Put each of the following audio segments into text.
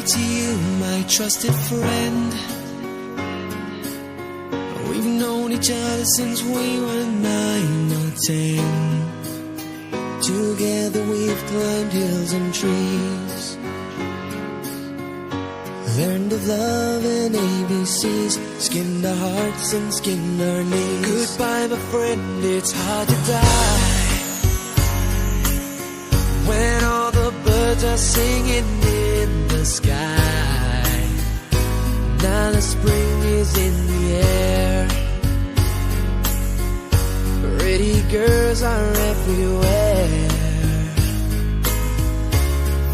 goodbye to you, my trusted friend. We've known each other since we were 9 or 10. Together we've climbed hills and trees, learned of love and ABCs, skinned our hearts and skinned our knees. Goodbye, my friend, it's hard to die when all the birds are singing in the sky. Now the spring is in the air, pretty girls are everywhere.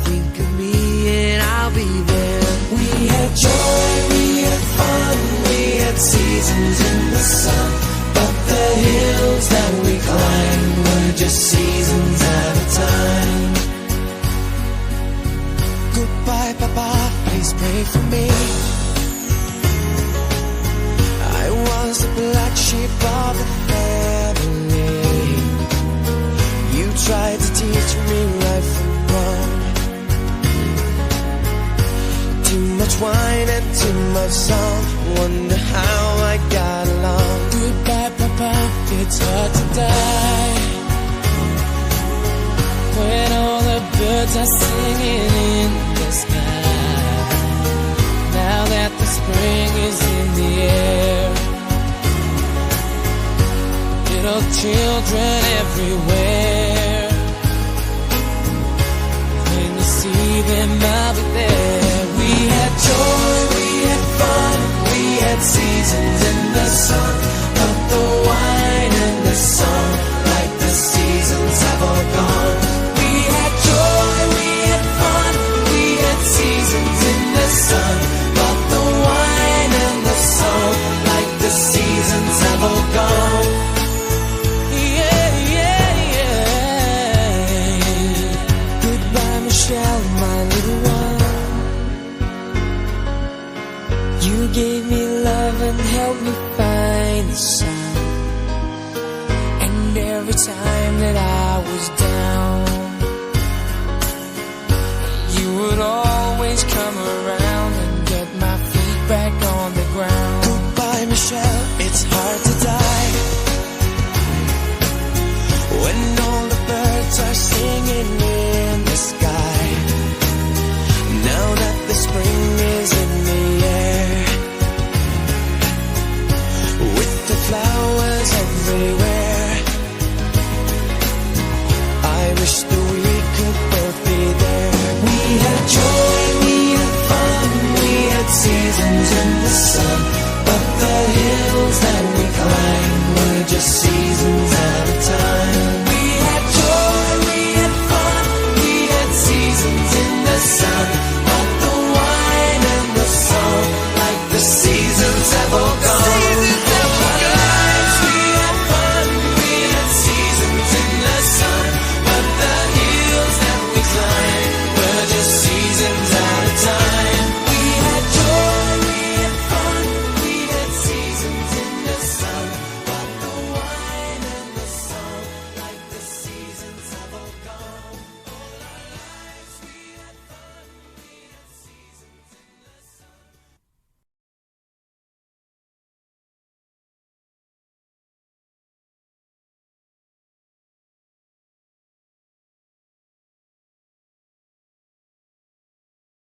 Think of me and I'll be there. We had joy, we had fun, we had seasons in the sun, but the hills that we climbed were just seasons at a time. Goodbye, Papa, please pray for me. I was the black sheep of the family. You tried to teach me right from wrong. Too much wine and too much song, wonder how I got along. Goodbye, Papa, it's hard to die when all the birds are singing in the sky. Now that the spring is in the air, little children everywhere. When you see them, I'll be there. We had joy, we had fun, we had seasons in the sun, but the wine and the song, like the seasons, have all gone. We had joy, we had fun, we had seasons in the sun, but the wine and the song, like the seasons, have all gone. Goodbye, Michelle, my little one. You gave me love and helped me find the sun. And every time that I was down, you would always come around.